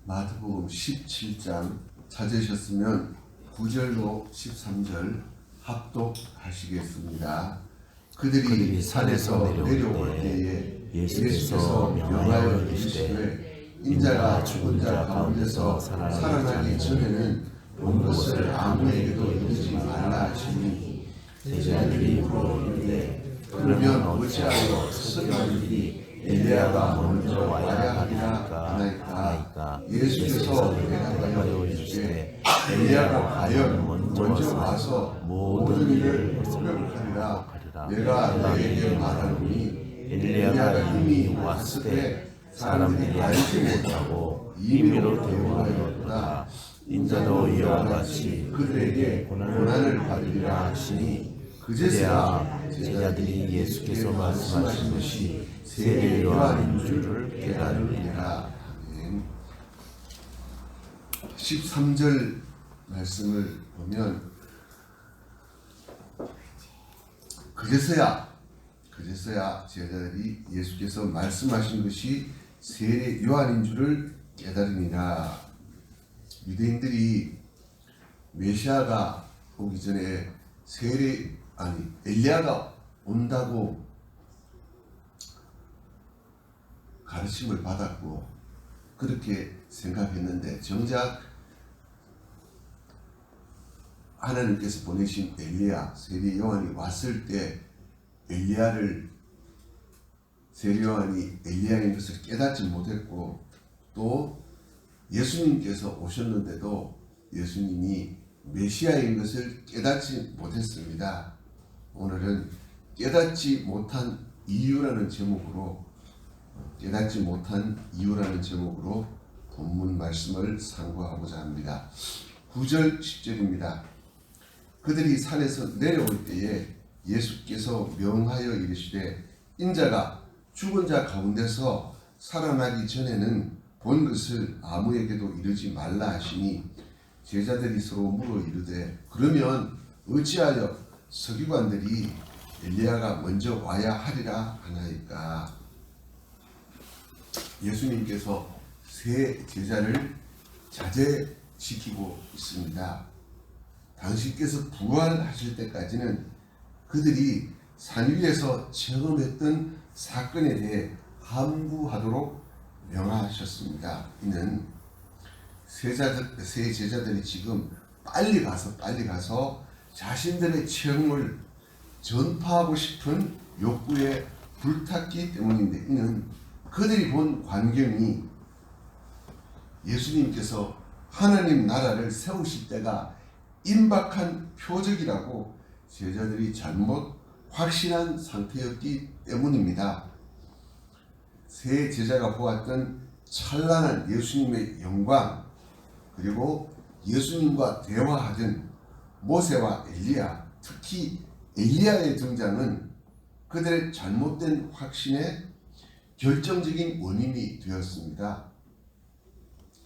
마태복음 17장 찾으셨으면 9절로 13절 합독하시겠습니다. 그들이 산에서 내려올 때에 예수께서 명하여 이르시되 인자가 죽은 자 가운데서 살아나기 전에는 본 것을 아무에게도 이르지 말라 하시니 제자들이 물어이르되 그러면 어찌하여 서기관들이 엘리야가 먼저 와야 하리라 하나이까. 예수께서 대답하여 이르시되 엘리야가 과연 먼저 와서 모든 일을 회복하리라. 내가 너에게 말하노니 엘리야가 이미 왔을 때 사람들이 알지 못하고 임의로 대우하였도다. 인자도 이와 같이 그들에게 고난을 받으리라 하시니 그제서야 제자들이 예수께서 말씀하신 것이 세례 요한인 줄을 깨달으리라. 13절 말씀을 보면 그제서야 제자들이 예수께서 말씀하신 것이 세례 요한인 줄을 깨달으니라. 유대인들이 메시아가 오기 전에 엘리야가 온다고 가르침을 받았고 그렇게 생각했는데 정작 하나님께서 보내신 엘리야 세례 요한이 왔을 때 세례 요한이 엘리야인 것을 깨닫지 못했고 또 예수님께서 오셨는데도 예수님이 메시아인 것을 깨닫지 못했습니다. 오늘은 깨닫지 못한 이유라는 제목으로 본문 말씀을 상고하고자 합니다. 9절 10절입니다. 그들이 산에서 내려올 때에 예수께서 명하여 이르시되 인자가 죽은 자 가운데서 살아나기 전에는 본 것을 아무에게도 이르지 말라 하시니 제자들이 서로 물어 이르되 그러면 어찌하여 서기관들이 엘리야가 먼저 와야 하리라 하나이까. 예수님께서 세 제자를 자제시키고 있습니다. 당신께서 부활하실 때까지는 그들이 산 위에서 체험했던 사건에 대해 함구하도록 명하셨습니다. 이는 세 제자들이 지금 빨리 가서 자신들의 체험을 전파하고 싶은 욕구에 불탔기 때문인데 이는 그들이 본 광경이 예수님께서 하나님 나라를 세우실 때가 임박한 표적이라고 제자들이 잘못 확신한 상태였기 때문입니다. 세 제자가 보았던 찬란한 예수님의 영광 그리고 예수님과 대화하던 모세와 엘리야, 특히 엘리야의 등장은 그들의 잘못된 확신의 결정적인 원인이 되었습니다.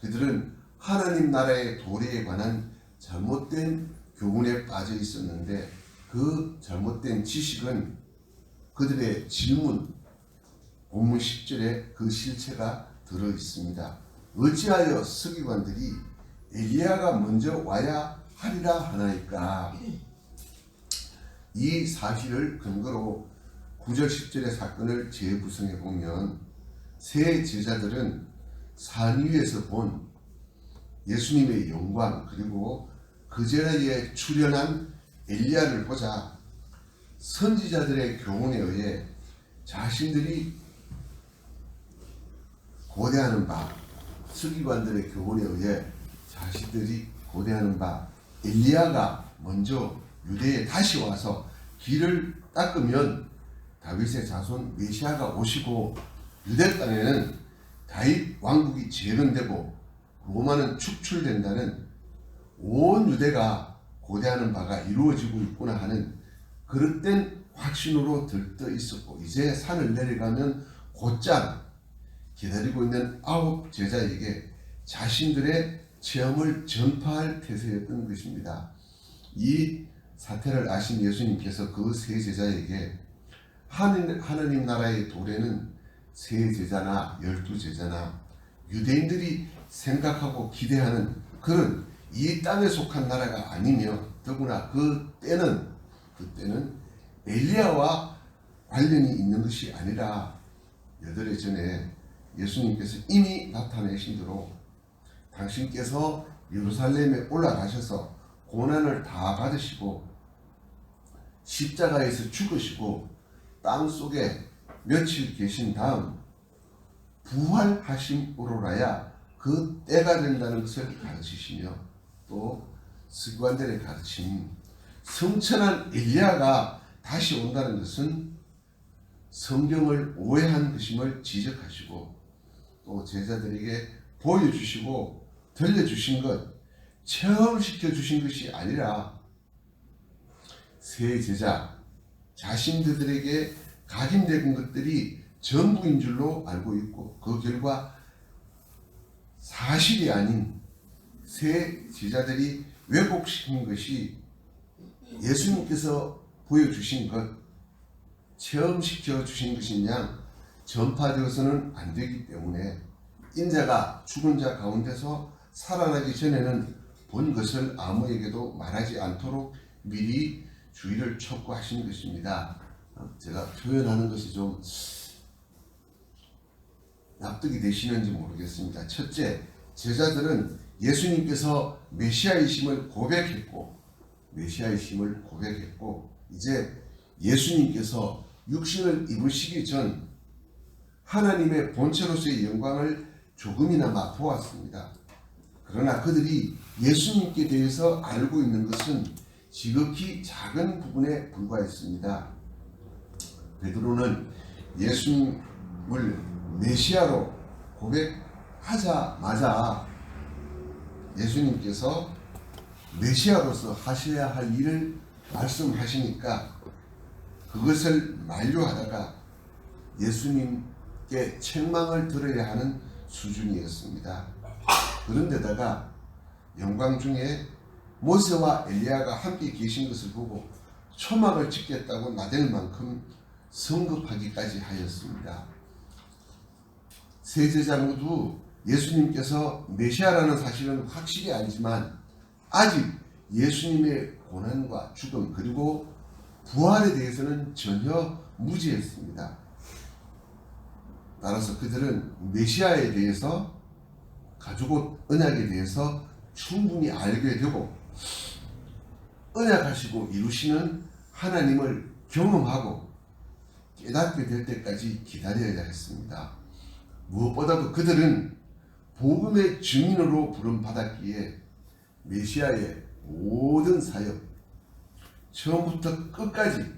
그들은 하나님 나라의 도래에 관한 잘못된 교훈에 빠져 있었는데 그 잘못된 지식은 그들의 질문, 본문 10절에 그 실체가 들어 있습니다. 어찌하여 서기관들이 엘리야가 먼저 와야 하리라 하나이까. 이 사실을 근거로 9절 10절의 사건을 재구성해 보면 세 제자들은 산 위에서 본 예수님의 영광 그리고 그 자리에 출현한 엘리야를 보자 선지자들의 교훈에 의해 자신들이 고대하는 바 서기관들의 교훈에 의해 자신들이 고대하는 바 엘리야가 먼저 유대에 다시 와서 길을 닦으면 다윗의 자손 메시아가 오시고 유대 땅에는 다윗 왕국이 재건되고 로마는 축출된다는 온 유대가 고대하는 바가 이루어지고 있구나 하는 그릇된 확신으로 들떠 있었고 이제 산을 내려가면 곧장 기다리고 있는 9 제자에게 자신들의 체험을 전파할 태세였던 것입니다. 이 사태를 아신 예수님께서 그 세 제자에게 하나님 나라의 도래는 세 제자나 12 제자나 유대인들이 생각하고 기대하는 그런 이 땅에 속한 나라가 아니며, 더구나 그때는 엘리야와 관련이 있는 것이 아니라 8해 전에 예수님께서 이미 나타내신 대로 당신께서 예루살렘에 올라가셔서 고난을 다 받으시고 십자가에서 죽으시고 땅 속에 며칠 계신 다음 부활하심으로라야 그 때가 된다는 것을 가르치시며, 또 서기관들의 가르침, 성천한 엘리야가 다시 온다는 것은 성경을 오해한 것임을 지적하시고, 또 제자들에게 보여주시고 들려주신 것, 체험시켜 주신 것이 아니라 세 제자 자신들에게 각인된 것들이 전부인 줄로 알고 있고, 그 결과 사실이 아닌 세 제자들이 왜곡시킨 것이 예수님께서 보여주신 것, 체험시켜 주신 것이냐 전파되어서는 안 되기 때문에 인자가 죽은 자 가운데서 살아나기 전에는 본 것을 아무에게도 말하지 않도록 미리 주의를 촉구하신 것입니다. 제가 표현하는 것이 좀 납득이 되시는지 모르겠습니다. 첫째, 제자들은 예수님께서 메시아이심을 고백했고 이제 예수님께서 육신을 입으시기 전 하나님의 본체로서의 영광을 조금이나마 보았습니다. 그러나 그들이 예수님께 대해서 알고 있는 것은 지극히 작은 부분에 불과했습니다. 베드로는 예수님을 메시아로 고백하자마자 예수님께서 메시아로서 하셔야 할 일을 말씀하시니까 그것을 만류하다가 예수님께 책망을 들어야 하는 수준이었습니다. 그런데다가 영광 중에 모세와 엘리야가 함께 계신 것을 보고 초막을 짓겠다고 나댈 만큼 성급하기까지 하였습니다. 세 제자 모두 예수님께서 메시아라는 사실은 확실히 알지만 아직 예수님의 고난과 죽음 그리고 부활에 대해서는 전혀 무지했습니다. 따라서 그들은 메시아에 대해서, 가죽옷 언약에 대해서 충분히 알게 되고 언약하시고 이루시는 하나님을 경험하고 깨닫게 될 때까지 기다려야 했습니다. 무엇보다도 그들은 복음의 증인으로 부름받았기에 메시아의 모든 사역, 처음부터 끝까지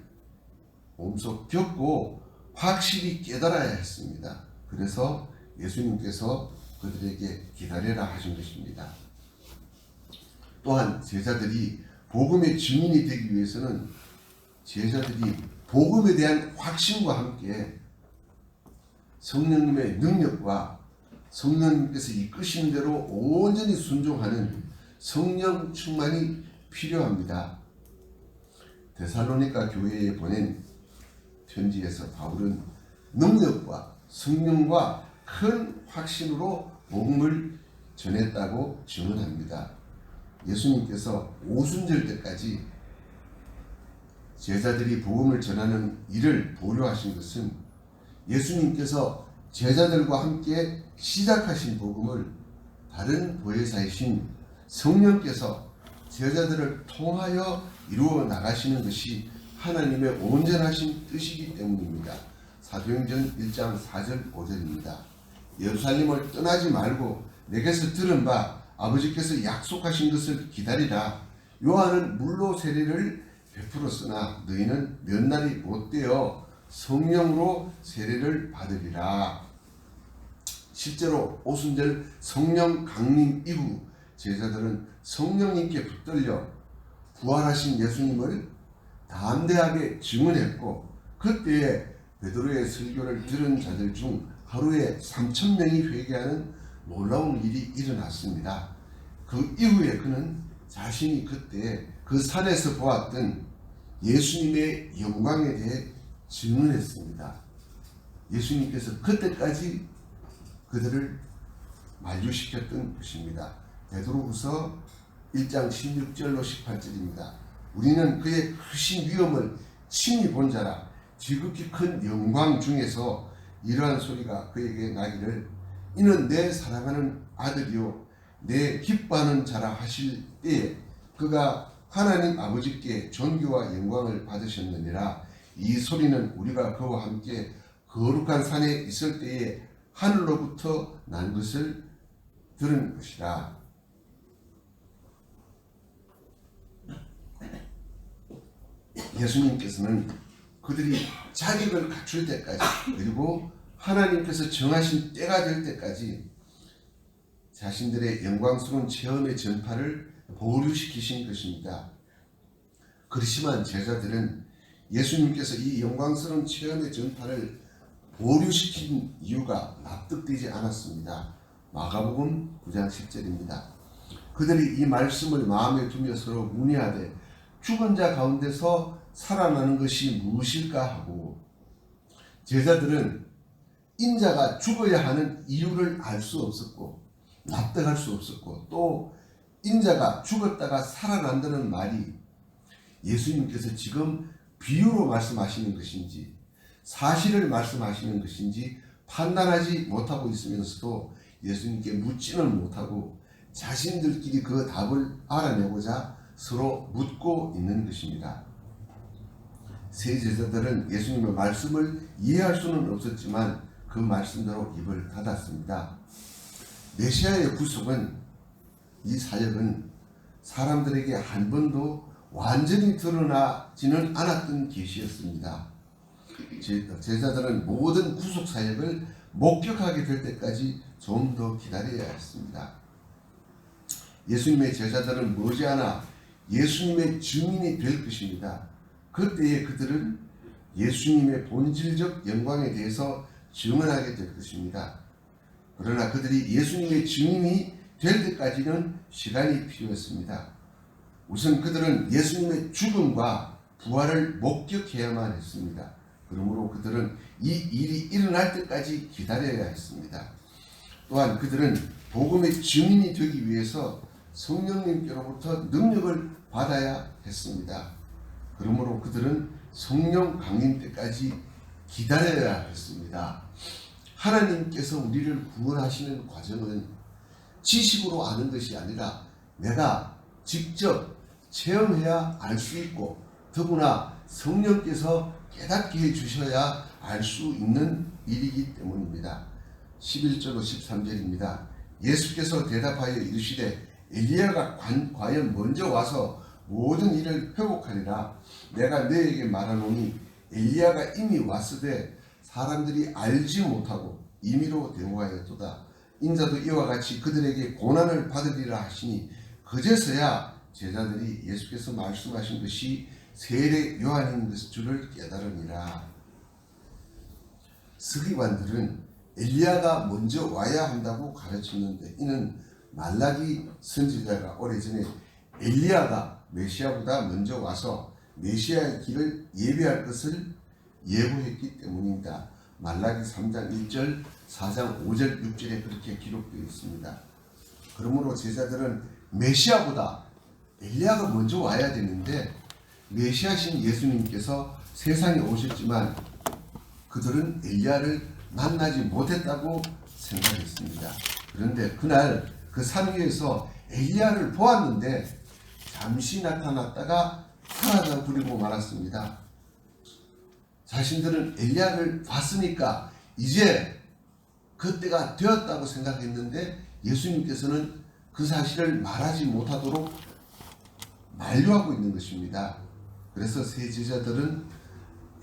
몸속 겪고 확실히 깨달아야 했습니다. 그래서 예수님께서 그들에게 기다려라 하신 것입니다. 또한 제자들이 복음의 증인이 되기 위해서는 제자들이 복음에 대한 확신과 함께 성령님의 능력과 성령님께서 이끄시는 대로 온전히 순종하는 성령 충만이 필요합니다. 데살로니가 교회에 보낸 편지에서 바울은 능력과 성령과 큰 확신으로 복음을 전했다고 증언합니다. 예수님께서 오순절 때까지 제자들이 복음을 전하는 일을 보류하신 것은 예수님께서 제자들과 함께 시작하신 복음을 다른 보혜사이신 성령께서 제자들을 통하여 이루어 나가시는 것이 하나님의 온전하신 뜻이기 때문입니다. 사도행전 1장 4절 5절입니다. 예루살렘을 떠나지 말고 내게서 들은 바 아버지께서 약속하신 것을 기다리라. 요한은 물로 세례를 베풀었으나 너희는 몇 날이 못되어 성령으로 세례를 받으리라. 실제로 오순절 성령 강림 이후 제자들은 성령님께 붙들려 부활하신 예수님을 담대하게 증언했고, 그때에 베드로의 설교를 들은 자들 중 하루에 3,000명이 회개하는 놀라운 일이 일어났습니다. 그 이후에 그는 자신이 그때 그 산에서 보았던 예수님의 영광에 대해 증언했습니다. 예수님께서 그때까지 그들을 만류시켰던 것입니다. 베드로후서 1장 16절로 18절입니다. 우리는 그의 크신 위엄을 친히 본 자라 지극히 큰 영광 중에서 이러한 소리가 그에게 나기를 이는 내 사랑하는 아들이요 내 기뻐하는 자라 하실 때에 그가 하나님 아버지께 존귀와 영광을 받으셨느니라. 이 소리는 우리가 그와 함께 거룩한 산에 있을 때에 하늘로부터 난 것을 들은 것이라. 예수님께서는 그들이 자격을 갖출 때까지 그리고 하나님께서 정하신 때가 될 때까지 자신들의 영광스러운 체험의 전파를 보류시키신 것입니다. 그렇지만 제자들은 예수님께서 이 영광스러운 체험의 전파를 보류시킨 이유가 납득되지 않았습니다. 마가복음 9장 10절입니다. 그들이 이 말씀을 마음에 두며 서로 문의하되 죽은 자 가운데서 살아나는 것이 무엇일까 하고, 제자들은 인자가 죽어야 하는 이유를 알 수 없었고 납득할 수 없었고, 또 인자가 죽었다가 살아난다는 말이 예수님께서 지금 비유로 말씀하시는 것인지 사실을 말씀하시는 것인지 판단하지 못하고 있으면서도 예수님께 묻지는 못하고 자신들끼리 그 답을 알아내고자 서로 묻고 있는 것입니다. 세 제자들은 예수님의 말씀을 이해할 수는 없었지만 그 말씀대로 입을 닫았습니다. 메시아의 구속은, 이 사역은 사람들에게 한 번도 완전히 드러나지는 않았던 계시였습니다. 제자들은 모든 구속 사역을 목격하게 될 때까지 좀 더 기다려야 했습니다. 예수님의 제자들은 머지않아 예수님의 증인이 될 것입니다. 그때에 그들은 예수님의 본질적 영광에 대해서 증언하게 될 것입니다. 그러나 그들이 예수님의 증인이 될 때까지는 시간이 필요했습니다. 우선 그들은 예수님의 죽음과 부활을 목격해야만 했습니다. 그러므로 그들은 이 일이 일어날 때까지 기다려야 했습니다. 또한 그들은 복음의 증인이 되기 위해서 성령님께로부터 능력을 받아야 했습니다. 그러므로 그들은 성령 강림 때까지 기다려야 했습니다. 하나님께서 우리를 구원하시는 과정은 지식으로 아는 것이 아니라 내가 직접 체험해야 알 수 있고, 더구나 성령께서 깨닫게 해주셔야 알 수 있는 일이기 때문입니다. 11절로 13절입니다. 예수께서 대답하여 이르시되 엘리야가 과연 먼저 와서 모든 일을 회복하리라. 내가 너에게 말하노니 엘리야가 이미 왔으되 사람들이 알지 못하고 임의로 대우하였도다. 인자도 이와 같이 그들에게 고난을 받으리라 하시니, 그제서야 제자들이 예수께서 말씀하신 것이 세례 요한인 줄을 깨달으니라. 서기관들은 엘리야가 먼저 와야 한다고 가르쳤는데, 이는 말라기 선지자가 오래전에 엘리야가 메시아보다 먼저 와서 메시아의 길을 예비할 것을 예고했기 때문입니다. 말라기 3장 1절, 4장 5절, 6절에 그렇게 기록되어 있습니다. 그러므로 제자들은 메시아보다 엘리야가 먼저 와야 되는데, 메시아신 예수님께서 세상에 오셨지만 그들은 엘리야를 만나지 못했다고 생각했습니다. 그런데 그날 그 산 위에서 엘리야를 보았는데 잠시 나타났다가 사라져 버리고 말았습니다. 자신들은 엘리야를 봤으니까 이제 그때가 되었다고 생각했는데 예수님께서는 그 사실을 말하지 못하도록 만류하고 있는 것입니다. 그래서 세 제자들은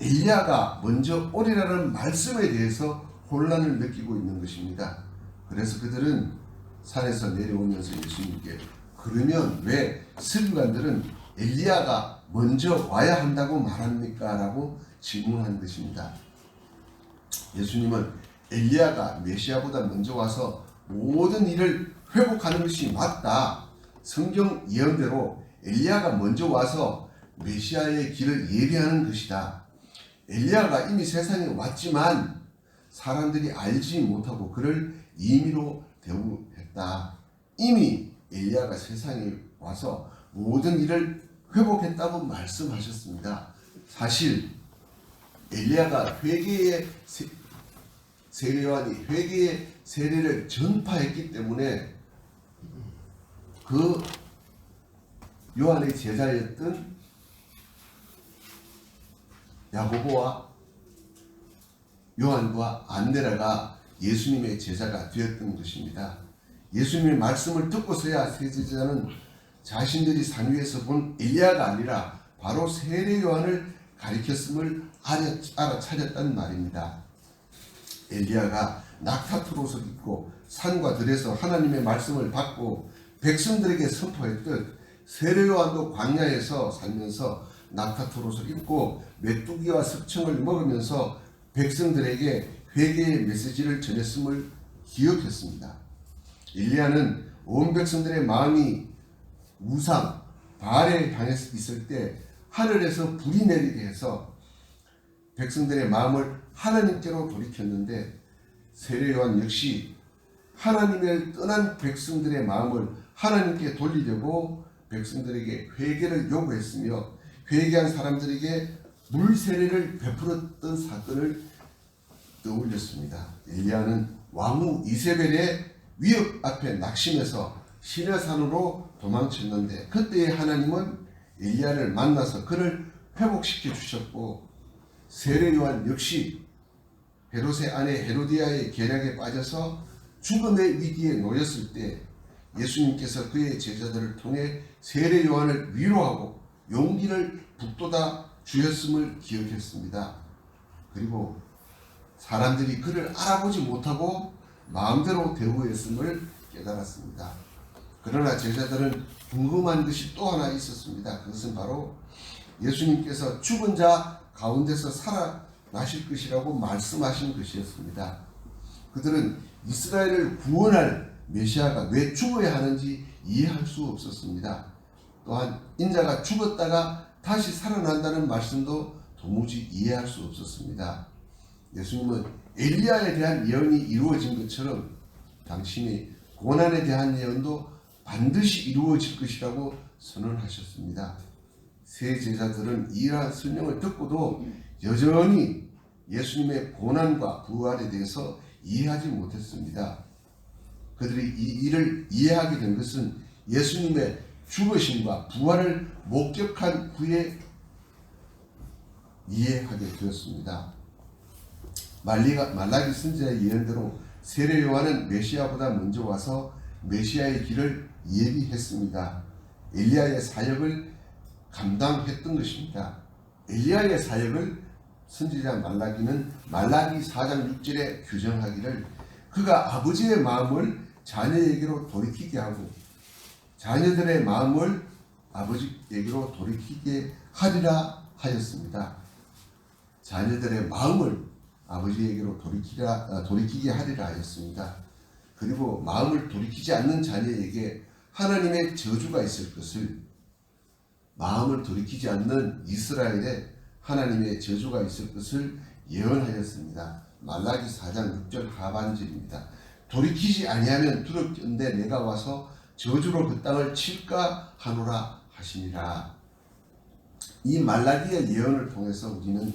엘리야가 먼저 오리라는 말씀에 대해서 혼란을 느끼고 있는 것입니다. 그래서 그들은 산에서 내려오면서 예수님께, 그러면 왜 서기관들은 엘리야가 먼저 와야 한다고 말합니까? 라고 질문한 것입니다. 예수님은 엘리야가 메시아보다 먼저 와서 모든 일을 회복하는 것이 맞다. 성경 예언대로 엘리야가 먼저 와서 메시아의 길을 예비하는 것이다. 엘리야가 이미 세상에 왔지만 사람들이 알지 못하고 그를 임의로 했다. 이미 엘리야가 세상에 와서 모든 일을 회복했다고 말씀하셨습니다. 사실 엘리야가 회개의 세례요한이 회개의 세례를 전파했기 때문에 그 요한의 제자였던 야고보와 요한과 안드레가 예수님의 제자가 되었던 것입니다. 예수님의 말씀을 듣고서야 세 제자는 자신들이 산 위에서 본 엘리야가 아니라 바로 세례 요한을 가리켰음을 알아차렸다는 말입니다. 엘리야가 낙타트롯을 입고 산과 들에서 하나님의 말씀을 받고 백성들에게 선포했듯 세례 요한도 광야에서 살면서 낙타트롯을 입고 메뚜기와 석청을 먹으면서 백성들에게 회개의 메시지를 전했음을 기억했습니다. 엘리야는 온 백성들의 마음이 우상 바알에 향해 있을 때 하늘에서 불이 내리게 해서 백성들의 마음을 하나님께로 돌이켰는데 세례 요한 역시 하나님을 떠난 백성들의 마음을 하나님께 돌리려고 백성들에게 회개를 요구했으며 회개한 사람들에게 물 세례를 베풀었던 사건을 떠올렸습니다. 엘리야는 왕후 이세벨의 위협 앞에 낙심해서 시내산으로 도망쳤는데 그때에 하나님은 엘리야를 만나서 그를 회복시켜 주셨고 세례 요한 역시 헤롯의 아내 헤로디아의 계략에 빠져서 죽음의 위기에 놓였을 때 예수님께서 그의 제자들을 통해 세례 요한을 위로하고 용기를 북돋아 주셨음을 기억했습니다. 그리고 사람들이 그를 알아보지 못하고 마음대로 대우했음을 깨달았습니다. 그러나 제자들은 궁금한 것이 또 하나 있었습니다. 그것은 바로 예수님께서 죽은 자 가운데서 살아나실 것이라고 말씀하신 것이었습니다. 그들은 이스라엘을 구원할 메시아가 왜 죽어야 하는지 이해할 수 없었습니다. 또한 인자가 죽었다가 다시 살아난다는 말씀도 도무지 이해할 수 없었습니다. 예수님은 엘리야에 대한 예언이 이루어진 것처럼 당신의 고난에 대한 예언도 반드시 이루어질 것이라고 선언하셨습니다. 세 제자들은 이러한 설명을 듣고도 여전히 예수님의 고난과 부활에 대해서 이해하지 못했습니다. 그들이 이 일을 이해하게 된 것은 예수님의 죽으심과 부활을 목격한 후에 이해하게 되었습니다. 말라기 선지자의 예언대로 세례 요한은 메시아보다 먼저 와서 메시아의 길을 예비했습니다. 엘리야의 사역을 감당했던 것입니다. 엘리야의 사역을 선지자 말라기는 말라기 4장 6절에 규정하기를 그가 아버지의 마음을 자녀에게로 돌이키게 하고 자녀들의 마음을 아버지에게로 돌이키게 하리라 하였습니다. 자녀들의 마음을 아버지에게로 돌이키게 하리라 하였습니다. 그리고 마음을 돌이키지 않는 자녀에게 하나님의 저주가 있을 것을, 마음을 돌이키지 않는 이스라엘에 하나님의 저주가 있을 것을 예언하였습니다. 말라기 4장 6절 하반절입니다. 돌이키지 아니하면 두렵건대 내가 와서 저주로 그 땅을 칠까 하노라 하시니라. 이 말라기의 예언을 통해서 우리는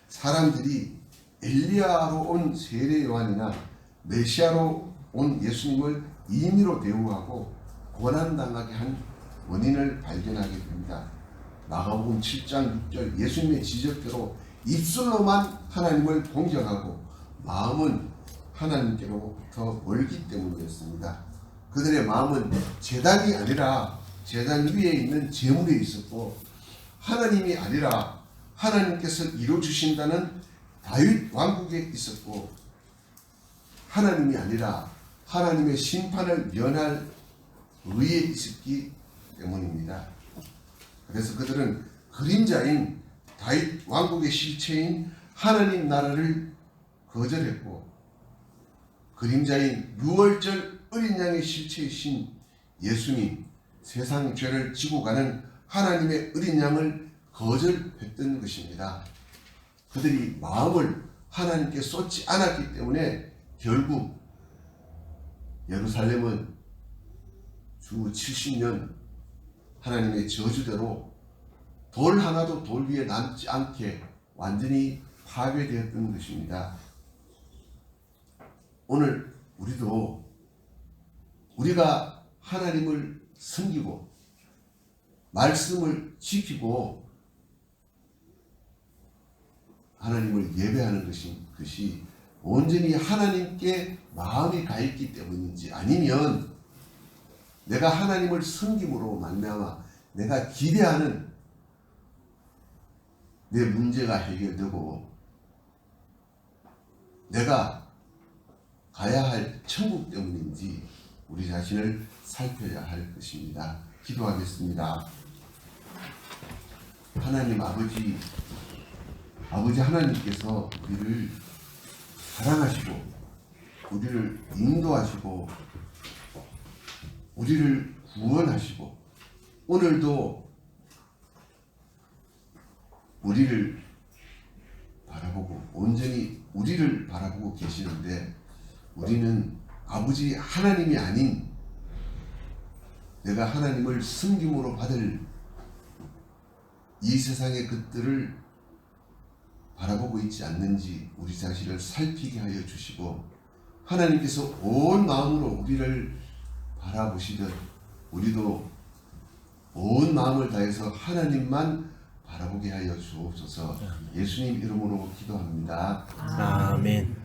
사람들이 엘리야로 온 세례 요한이나 메시아로 온 예수님을 임의로 대우하고 고난당하게 한 원인을 발견하게 됩니다. 마가복음 7장 6절 예수님의 지적대로 입술로만 하나님을 공경하고 마음은 하나님께로부터 멀기 때문이었습니다. 그들의 마음은 제단이 아니라 제단 위에 있는 제물에 있었고 하나님이 아니라 하나님께서 이루어주신다는 다윗 왕국에 있었고 하나님이 아니라 하나님의 심판을 면할 의에 있었기 때문입니다. 그래서 그들은 그림자인 다윗 왕국의 실체인 하나님 나라를 거절했고 그림자인 유월절 어린 양의 실체이신 예수님, 세상 죄를 지고 가는 하나님의 어린 양을 거절했던 것입니다. 그들이 마음을 하나님께 쏟지 않았기 때문에 결국 예루살렘은 주 70년 하나님의 저주대로 돌 하나도 돌 위에 남지 않게 완전히 파괴되었던 것입니다. 오늘 우리도 우리가 하나님을 섬기고 말씀을 지키고 하나님을 예배하는 것이 온전히 하나님께 마음이 가 있기 때문인지, 아니면 내가 하나님을 섬김으로 말미암아 내가 기대하는 내 문제가 해결되고 내가 가야 할 천국 때문인지 우리 자신을 살펴야 할 것입니다. 기도하겠습니다. 하나님 아버지 하나님께서 우리를 사랑하시고 우리를 인도하시고 우리를 구원하시고 오늘도 우리를 바라보고 온전히 우리를 바라보고 계시는데, 우리는 아버지 하나님이 아닌 내가 하나님을 섬김으로 받을 이 세상의 것들을 바라보고 있지 않는지 우리 자신을 살피게 하여 주시고, 하나님께서 온 마음으로 우리를 바라보시듯 우리도 온 마음을 다해서 하나님만 바라보게 하여 주옵소서. 예수님 이름으로 기도합니다. 아멘.